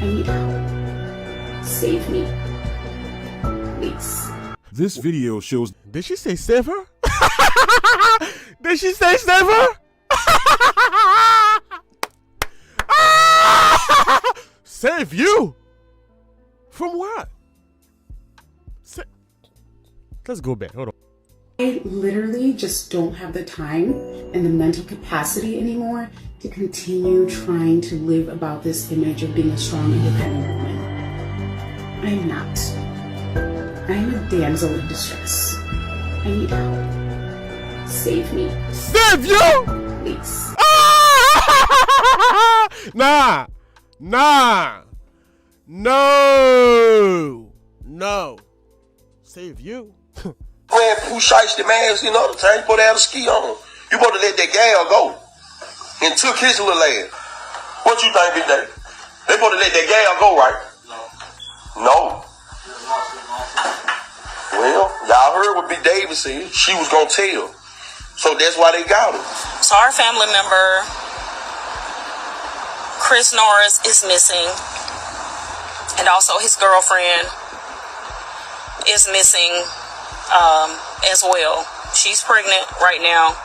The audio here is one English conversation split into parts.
I need help. Save me. Please. This video shows... Did she say save her? Did she say save her? Save you? From what? Let's go back. Hold on. I literally just don't have the time and the mental capacity anymore to continue trying to live about this image of being a strong, independent woman. I am not. I am a damsel in distress. I need help. Save me. Save you? Please. Nah. No. Save you? Man, who shites the man, you know, the time you supposed to have a ski on. You supposed to let that gal go. And took his little ass. What you think, Big Day? They supposed to let that gal go, right? No. Well, y'all heard what Big David said. She was gonna tell. So that's why they got her. So our family member, Chris Norris, is missing. And also his girlfriend is missing as well. She's pregnant right now.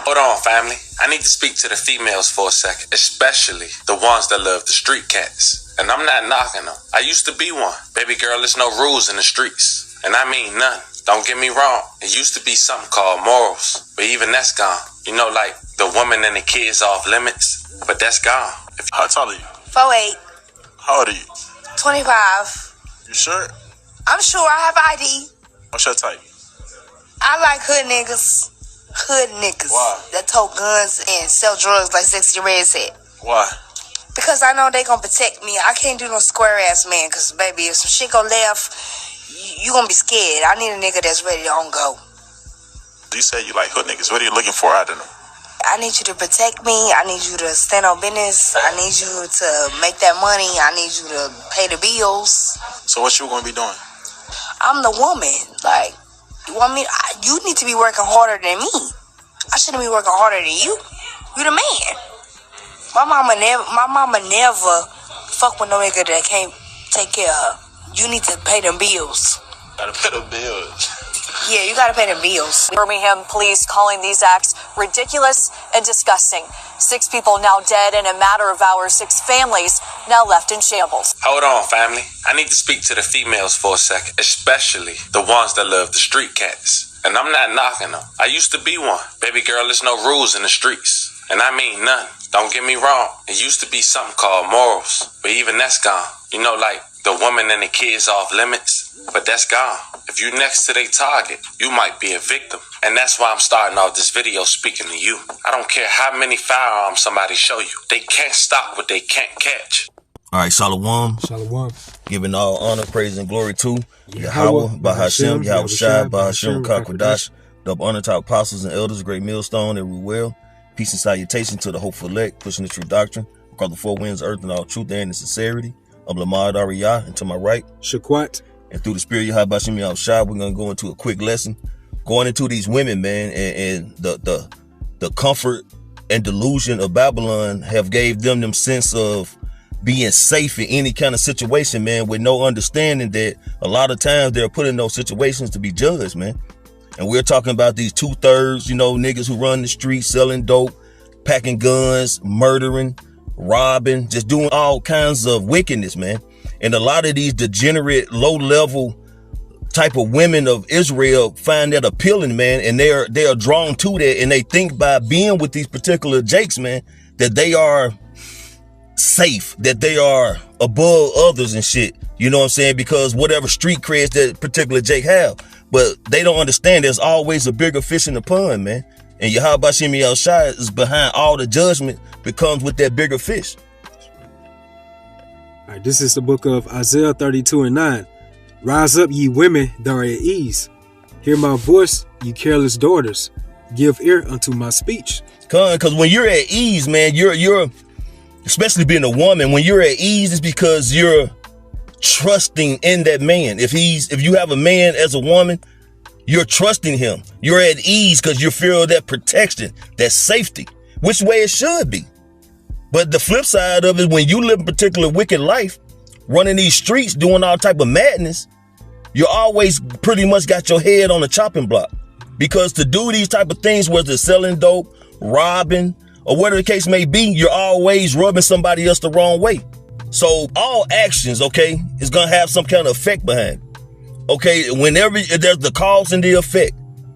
Hold on, family. I need to speak to the females for a second, especially the ones that love the street cats. And I'm not knocking them. I used to be one. Baby girl, there's no rules in the streets. And I mean none. Don't get me wrong. It used to be something called morals. But even that's gone. You know, like the woman and the kids off limits. But that's gone. How tall are you? 4'8". How old are you? 25. You sure? I'm sure I have ID. What's your type? I like hood niggas. Hood niggas. Why? That tote guns and sell drugs like Sexy Red said. Why? Because I know they gonna protect me. I can't do no square ass man. Cause baby, if some shit go left, you gonna be scared. I need a nigga that's ready to on go. You say you like hood niggas. What are you looking for out of them? I need you to protect me. I need you to stand on business. I need you to make that money. I need you to pay the bills. So what you gonna be doing? I'm the woman. Like, you want me? You need to be working harder than me. I shouldn't be working harder than you. You the man. My mama never fuck with no nigga that can't take care of her. You need to pay them bills. Gotta pay the bills. Yeah, you gotta pay them bills. Birmingham police calling these acts ridiculous and disgusting. 6 people now dead in a matter of hours. 6 families now left in shambles. Hold on, family. I need to speak to the females for a second, especially the ones that love the street cats. And I'm not knocking them. I used to be one. Baby girl, there's no rules in the streets. And I mean none. Don't get me wrong. It used to be something called morals. But even that's gone. You know, like the woman and the kids off limits. But that's gone. If you're next to their target, you might be a victim. And that's why I'm starting off this video speaking to you. I don't care how many firearms somebody show you. They can't stop what they can't catch. All right, Shalom. Shalom. Giving all honor, praise, and glory to Yahweh, Bahashem, Yahushai, Bahashem, Kakwadash. Double honor to our apostles and elders, great millstone, every well. Peace and salutation to the hopeful elect, pushing the true doctrine, across the 4 winds, earth, and all truth and in sincerity. Of Lamad Ariyah, and to my right, Shaquat. And through the spirit of Yahabashim Yahushai, we're going to go into a quick lesson. Going into these women, man, and the comfort and delusion of Babylon have gave them sense of being safe in any kind of situation, man, with no understanding that a lot of times they're put in those situations to be judged, man. And we're talking about these 2/3, niggas who run the streets selling dope, packing guns, murdering, robbing, just doing all kinds of wickedness, man. And a lot of these degenerate, low-level type of women of Israel find that appealing, man, and they are drawn to that, and they think by being with these particular jakes, man, that they are safe, that they are above others and shit. You know what I'm saying? Because whatever street creds that particular jake have, but they don't understand there's always a bigger fish in the pond, man. And Yahweh Shem Shai is behind all the judgment that comes with that bigger fish. All right, this is the book of Isaiah 32:9. Rise up, ye women that are at ease. Hear my voice, ye careless daughters. Give ear unto my speech. Because when you're at ease, man, you're especially being a woman, when you're at ease, it's because you're trusting in that man. If you have a man as a woman, you're trusting him. You're at ease because you feel that protection, that safety, which way it should be. But the flip side of it, when you live a particular wicked life, running these streets, doing all type of madness, you always pretty much got your head on the chopping block. Because to do these type of things, whether it's selling dope, robbing, or whatever the case may be, you're always rubbing somebody else the wrong way. So all actions, okay, is going to have some kind of effect behind it. Okay, whenever there's the cause and the effect,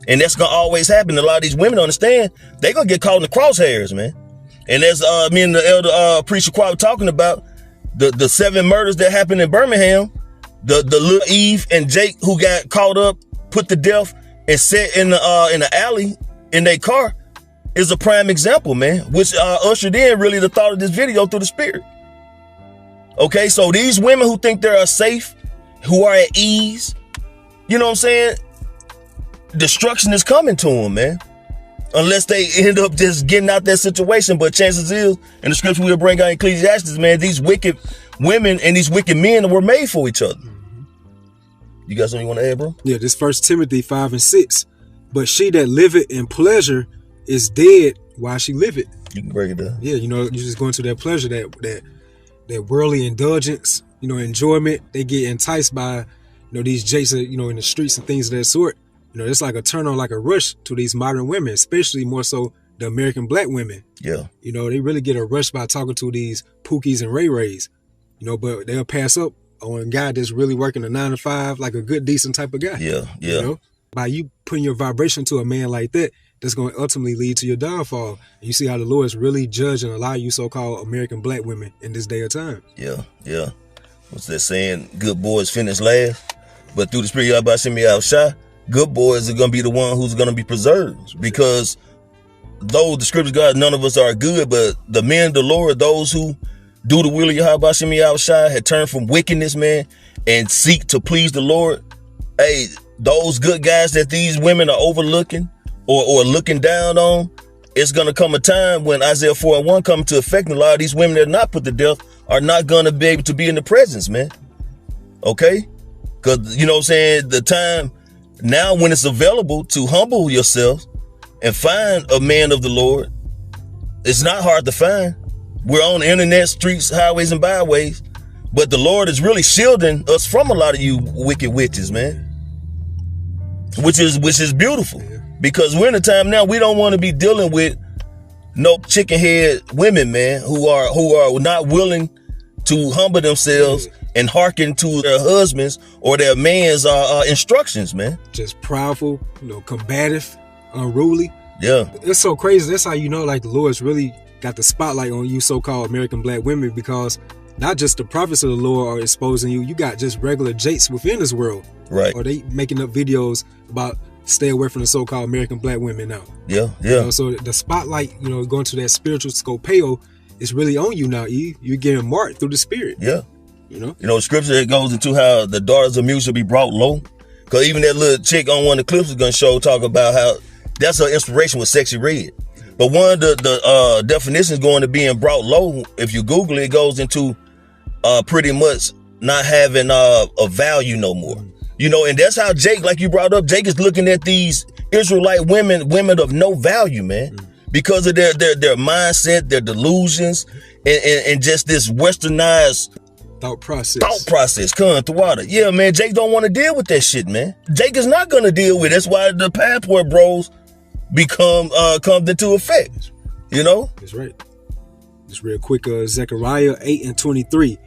and that's going to always happen. A lot of these women understand they're going to get caught in the crosshairs, man. And as me and the elder preacher Quad were talking about, the 7 murders that happened in Birmingham, the little Eve and Jake who got caught up, put to death, and set in the alley in their car is a prime example, man, which ushered in really the thought of this video through the Spirit. Okay, so these women who think they're safe, who are at ease, you know what I'm saying? Destruction is coming to them, man. Unless they end up just getting out that situation. But chances is, in the scripture we'll bring out in Ecclesiastes, man, these wicked women and these wicked men were made for each other. You got something you want to add, bro? Yeah, this 1 Timothy 5 and 6. But she that liveth in pleasure is dead while she liveth. You can break it down. Yeah, you know, you just go into that pleasure, that worldly indulgence, you know, enjoyment. They get enticed by, you know, these jakes, you know, in the streets and things of that sort. You know, it's like a turn on, like a rush to these modern women, especially more so the American black women. Yeah. You know, they really get a rush by talking to these Pookies and Ray Rays, you know, but they'll pass up on a guy that's really working a 9 to 5, like a good, decent type of guy. Yeah. You know, by you putting your vibration to a man like that, that's going to ultimately lead to your downfall. And you see how the Lord is really judging a lot of you so-called American black women in this day of time. Yeah. What's that saying? Good boys finish last, but through the Spirit, y'all about to send me out shy. Good boys are going to be the one who's going to be preserved, because though the scriptures, God, none of us are good, but the men of the Lord, those who do the will of Yahweh Shem Yahushua, had turned from wickedness, man, and seek to please the Lord. Hey, those good guys that these women are overlooking or looking down on, it's going to come a time when Isaiah 4 and 1 come to effect, and a lot of these women that are not put to death are not going to be able to be in the presence, man. Okay? Because, you know what I'm saying, the time now when it's available to humble yourself and find a man of the Lord, it's not hard to find. We're on the internet, streets, highways, and byways, but the Lord is really shielding us from a lot of you wicked witches, man. Which is beautiful, because we're in a time now we don't want to be dealing with no chicken head women, man, who are not willing to humble themselves and hearken to their husbands or their man's instructions, man. Just proudful, you know, combative, unruly. Yeah. It's so crazy. That's how you know, like, the Lord's really got the spotlight on you so-called American black women, because not just the prophets of the Lord are exposing you. You got just regular jakes within this world. Right. Or they making up videos about stay away from the so-called American black women now. Yeah. You know, so the spotlight, you know, going to that spiritual scopeo is really on you now, Eve. You're getting marked through the Spirit. Yeah. You know? You know, scripture, it goes into how the daughters of mute should be brought low. Because even that little chick on one of the clips is going to show, talk about how that's her inspiration with Sexy Red. But one of the definitions going to being brought low, if you Google it, it goes into pretty much not having a value no more. You know, and that's how Jake, like you brought up, Jake is looking at these Israelite women of no value, man, because of their mindset, their delusions, and just this westernized thought process coming throughout it. Yeah, man, Jake don't want to deal with that shit, man. Jake is not going to deal with it. That's why the passport bros come into effect, you know? That's right. Just real quick, Zechariah 8 and 23.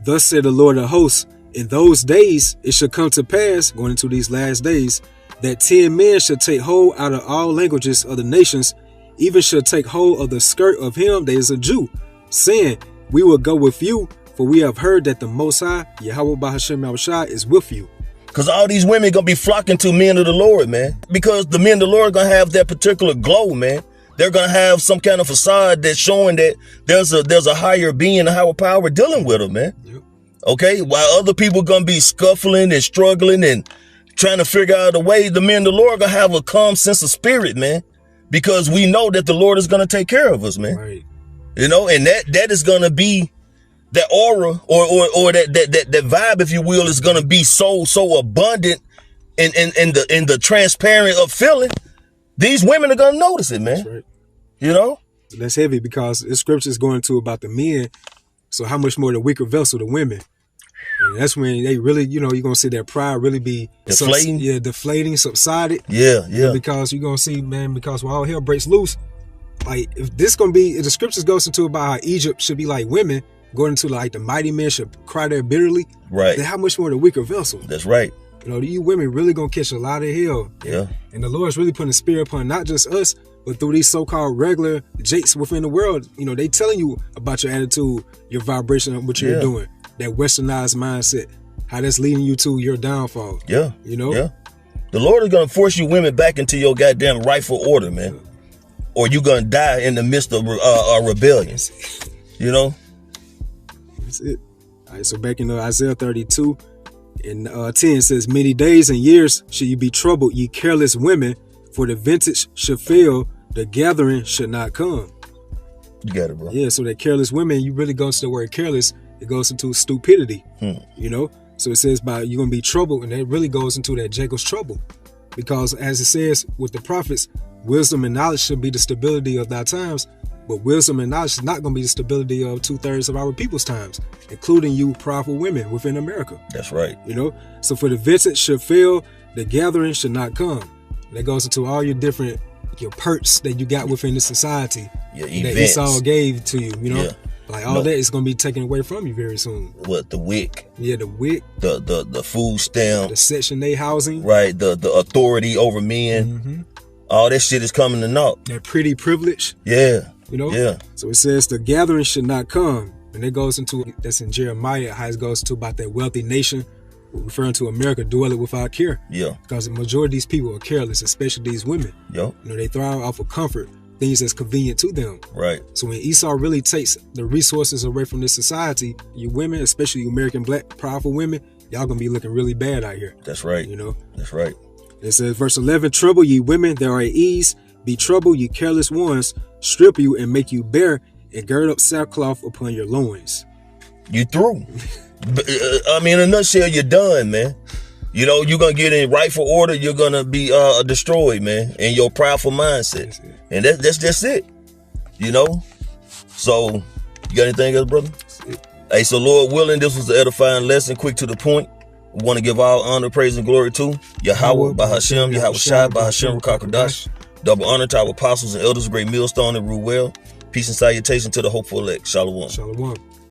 Thus said the Lord of hosts, in those days it shall come to pass, going into these last days, that 10 men shall take hold out of all languages of the nations, even shall take hold of the skirt of him that is a Jew, saying, we will go with you, for we have heard that the Most High, Yahweh Bahashem Yahushua, is with you. Because all these women going to be flocking to men of the Lord, man. Because the men of the Lord are going to have that particular glow, man. They're going to have some kind of facade that's showing that there's a higher being, a higher power dealing with them, man. Yep. Okay? While other people going to be scuffling and struggling and trying to figure out a way, the men of the Lord are going to have a calm sense of spirit, man. Because we know that the Lord is going to take care of us, man. Right. You know, and that is going to be that aura or that vibe, if you will, is going to be so abundant in the transparent of feeling. These women are going to notice it, man. That's right. You know? That's heavy, because the scripture is going to about the men. So how much more the weaker vessel, the women? And that's when they really, you're gonna see that pride really be deflating. Deflating, subsided. Yeah. Because you're gonna see, man, because when all hell breaks loose, like if the scriptures goes into about how Egypt should be like women, going into like the mighty men should cry there bitterly. Right. Then how much more the weaker vessel? That's right. You women really gonna catch a lot of hell. Yeah. And the Lord's really putting a spirit upon not just us, but through these so-called regular jakes within the world. They telling you about your attitude, your vibration, what you're doing. That westernized mindset, how that's leading you to your downfall. Yeah. Yeah. The Lord is gonna force you women back into your goddamn rightful order, man. Or you're gonna die in the midst of rebellion. That's it. All right, so back in Isaiah 32 and 10 says, many days and years should you be troubled, ye careless women, for the vintage should fail, the gathering should not come. You got it, bro. Yeah, so that careless women, you really go to the word careless, it goes into stupidity. So it says you're gonna be troubled, and that really goes into that Jacob's trouble. Because as it says with the prophets, wisdom and knowledge should be the stability of thy times, but wisdom and knowledge is not going to be the stability of 2/3 of our people's times, including you powerful women within America. That's right. So for the vintage should fail, the gathering should not come. And that goes into all your different perks that you got within the society. Your that events. Esau gave to you, Yeah. Like all that is going to be taken away from you very soon. What, the WIC? Yeah, the WIC. The food stamp. The Section 8 housing. Right, the authority over men. Mm-hmm. All that shit is coming to naught. That pretty privilege. Yeah. Yeah. So it says the gathering should not come. And it goes into, that's in Jeremiah, how it goes to about that wealthy nation, referring to America, dwelling without care. Yeah. Because the majority of these people are careless, especially these women. Yeah. They thrive off of comfort, things that's convenient to them. Right. So when Esau really takes the resources away from this society, you women, especially you American black powerful women, y'all gonna be looking really bad out here. That's right. That's right. It says, verse 11, trouble ye women that are at ease, be troubled ye careless ones, strip you and make you bare, and gird up sackcloth upon your loins. You through. In a nutshell, you're done, man. You're going to get in rightful order. You're going to be destroyed, man, in your prideful mindset. And that's just it. So, you got anything else, brother? Hey, so Lord willing, this was the edifying lesson, quick to the point. We want to give all honor, praise, and glory to Yahweh, Bahashem, Yahweh Shai, Bahashem, Rakakadash. Double honor to our apostles and elders, great millstone and rule well. Peace and salutation to the hopeful elect. Shalom. Shalom.